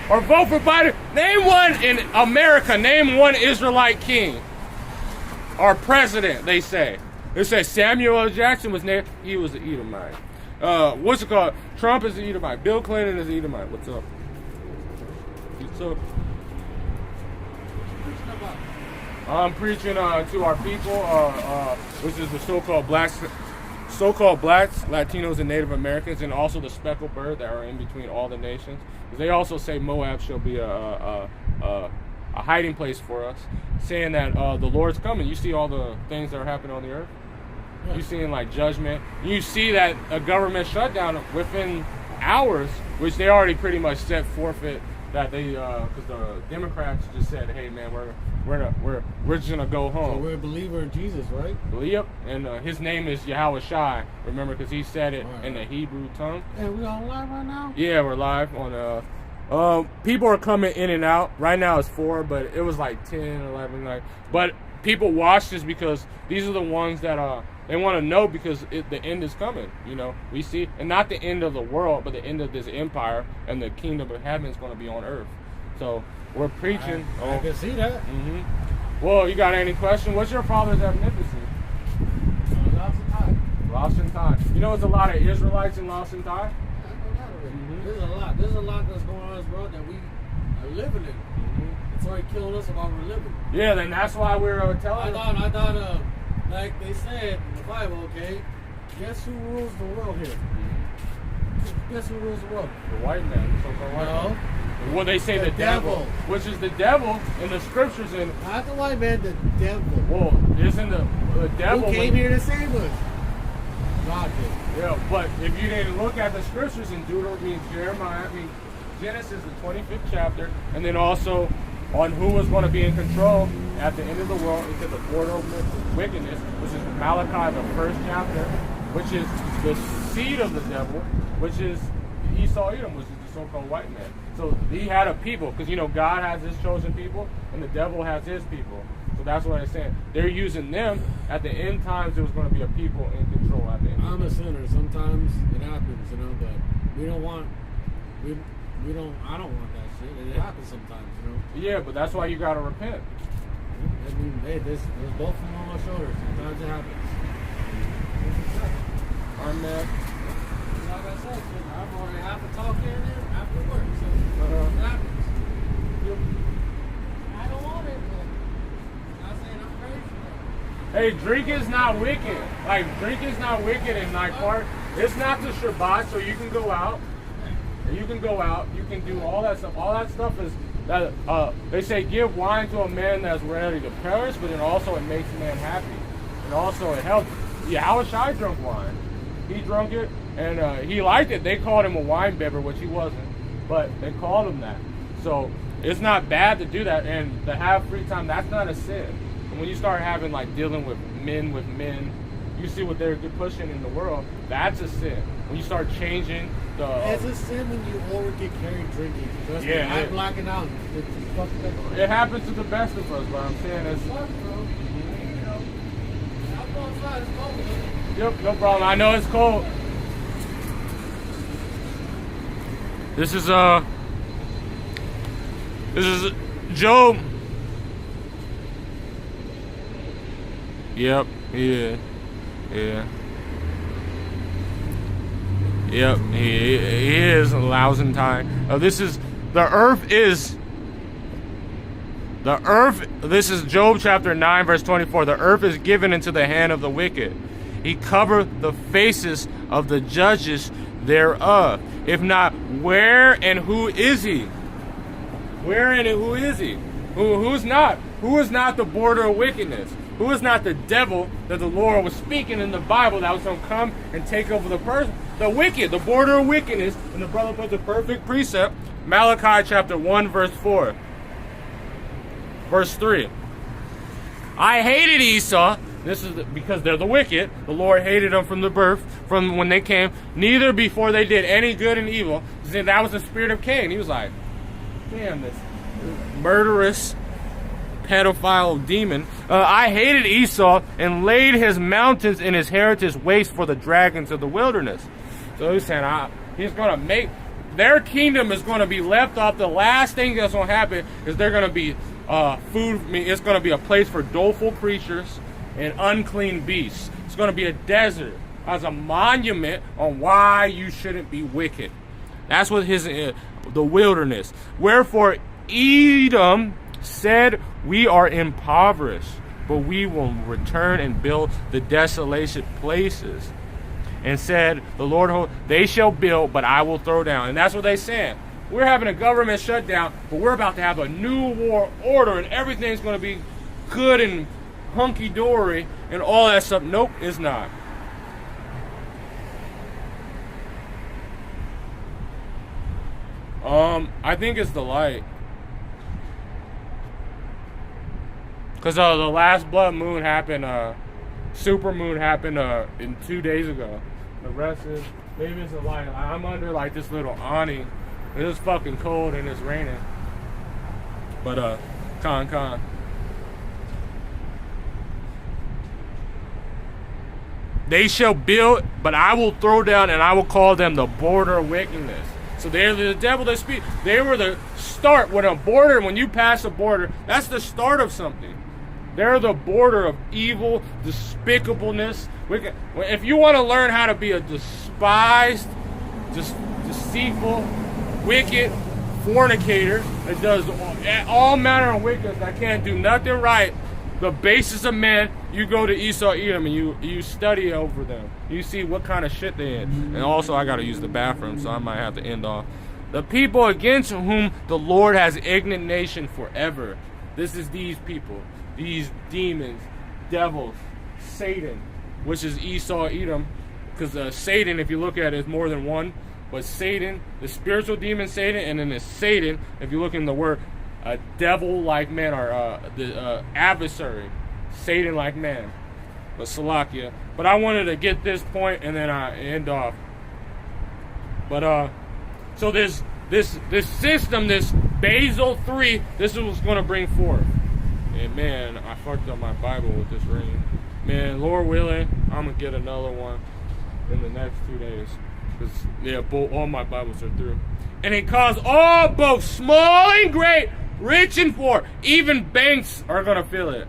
Or vote for Biden. Name one in America. Name one Israelite king. Or president, they say. They say Samuel L. Jackson was named. He was an Edomite. What's it called? Trump is an Edomite. Bill Clinton is an Edomite. What's up? What's up? I'm preaching to our people, which is the so-called blacks, Latinos, and Native Americans, and also the speckled bird that are in between all the nations. They also say Moab shall be a hiding place for us, saying that the Lord's coming. You see all the things that are happening on the earth. Yeah. You seeing like judgment. You see that a government shutdown within hours, which they already pretty much set forfeit. That they, because the Democrats just said, "Hey man, we're just gonna go home." So we're a believer in Jesus, right? Yep, and his name is Yahweh Shai. Remember, because he said it in the Hebrew tongue. And we on live right now? Yeah, we're live on. People are coming in and out. Right now it's 4, but it was like 10, 11, like. But people watch this because these are the ones that they want to know because the end is coming. You know, we see, and not the end of the world, but the end of this empire, and the kingdom of heaven is going to be on earth. So we're preaching. I can see that. Mm-hmm. Well, you got any question? What's your father's ethnicity? Lost in time. You know, there's a lot of Israelites in Lost in time. Mm-hmm. There's a lot that's going on in this world that we are living in. Mm-hmm. It's already killing us while we're living. Yeah, then that's why we're telling. I thought, like they said in the Bible, okay, guess who rules the world here? Mm-hmm. Guess who rules the world? The white man. The so-called white man. Well, they say the devil, which is the devil in the scriptures. And not the white man, the devil. Well, isn't the devil who came here to save us? God did. Yeah, but if you didn't look at the scriptures in Deuteronomy, Jeremiah, Genesis, the 25th chapter, and then also on who was going to be in control at the end of the world into the border of wickedness, which is Malachi, the 1st chapter, which is the seed of the devil, which is Esau, Edom, which is the so-called white man. So he had a people, because, you know, God has his chosen people, and the devil has his people. So that's what I'm saying. They're using them. At the end times, there was going to be a people in control at the end. I'm a sinner. Sometimes it happens, you know, but we don't want, I don't want that shit. It happens sometimes, you know. Yeah, but that's why you got to repent. I mean, hey, there's both of them on my shoulders. Sometimes it happens. Amen. Like I said, I'm already half a talk here and there after work, so it happens. I don't want it, but I'm not saying I'm crazy. Hey, drink is not wicked. Like, drink is not wicked in Night Park. It's not the Shabbat, so you can go out. You can go out. You can do all that stuff. All that stuff is that they say give wine to a man that's ready to perish, but then also it makes a man happy, and also it helps. Yeah, Yahweh Shai drunk wine. He drunk it, And he liked it. They called him a wine bibber, which he wasn't, but they called him that. So it's not bad to do that, and to have free time, that's not a sin. And when you start having, like, dealing with men, you see what they're pushing in the world, that's a sin. When you start changing the... It's a sin when you over get carried drinking. Trust me, Yeah, I'm blacking out. It's fucked up. It happens to the best of us, but I'm saying it's... Fuck, bro. You know, I'll go outside, it's cold. Yep, no problem. I know it's cold. This is Job. Yep, yeah. Yep, he is a lousy time. This is this is Job chapter 9, verse 24. The earth is given into the hand of the wicked. He covered the faces of the judges thereof. If not, where and who is he? Where and who is he? Who's not? Who is not the border of wickedness? Who is not the devil that the Lord was speaking in the Bible that was going to come and take over the person? The wicked, the border of wickedness. And the brother puts a perfect precept. Malachi chapter 1, verse 4. Verse 3. I hated Esau. This is because they're the wicked. The Lord hated them from the birth, from when they came. Neither before they did any good and evil. That was the spirit of Cain. He was like, damn, this murderous pedophile demon. I hated Esau and laid his mountains and his heritage waste for the dragons of the wilderness. So he's saying he's going to make their kingdom is going to be left off. The last thing that's going to happen is they're going to be food. It's going to be a place for doleful creatures and unclean beasts. It's going to be a desert as a monument on why you shouldn't be wicked. That's what the wilderness. Wherefore Edom said, we are impoverished, but we will return and build the desolation places. And said, the Lord, they shall build, but I will throw down. And that's what they said. We're having a government shutdown, but we're about to have a new war order, and everything's going to be good and hunky-dory and all that stuff. Nope, it's not. I think it's the light. Because the last blood moon happened, super moon happened in 2 days ago. The rest is, maybe it's the light. I'm under like this little awning. It is fucking cold and it's raining. But, con. They shall build, but I will throw down, and I will call them the border of wickedness. So they're the devil that speak. They were the start. When a border, when you pass a border, that's the start of something. They're the border of evil, despicableness. If you want to learn how to be a despised, deceitful, wicked fornicator that does all manner of wickedness, that can't do nothing right, the basis of man, you go to Esau, Edom, and you study over them. You see what kind of shit they in. And also, I got to use the bathroom, so I might have to end off. The people against whom the Lord has indignation forever. This is these people, these demons, devils, Satan, which is Esau, Edom. Because Satan, if you look at it, is more than one. But Satan, the spiritual demon Satan, and then there's Satan, if you look in the word, a devil-like man, or the adversary, Satan-like man. But Salakia. But I wanted to get this point, and then I end off. But so this system, this Basel 3, this is what's going to bring forth. And man, I fucked up my Bible with this rain. Man, Lord willing, I'm gonna get another one in the next 2 days. Because yeah, all my Bibles are through. And it caused all, both small and great, rich and poor, even banks are gonna feel it.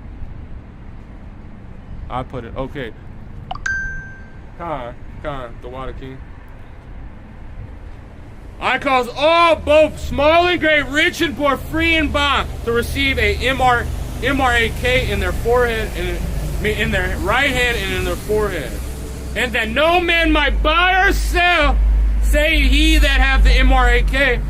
I put it, okay. Khan, the Water King. I cause all, both small and great, rich and poor, free and bond, to receive a MRAK in their forehead, and in their right hand and in their forehead. And that no man might buy or sell, say he that hath the MRAK,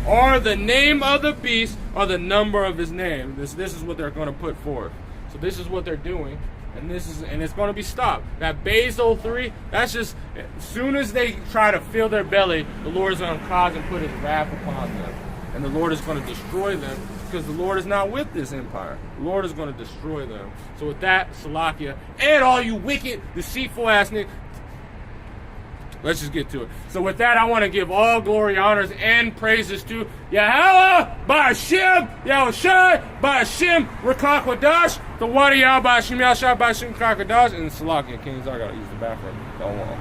or the name of the beast, or the number of his name. This is what they're going to put forth. So this is what they're doing. And it's going to be stopped. That Basel 3, that's just, as soon as they try to fill their belly, the Lord is going to cause and put his wrath upon them. And the Lord is going to destroy them, because the Lord is not with this empire. The Lord is going to destroy them. So with that, Salakia, and all you wicked, deceitful ass niggas, let's just get to it. So with that, I want to give all glory, honors, and praises to Yahweh, Ba'ashem, Yahushai, Ba'ashem, Rakakwadash, the Wadi Yah, Ba'ashem Yahshai, Ba'ashem Kakadash, and Salakia Kings. I gotta use the bathroom. Don't want.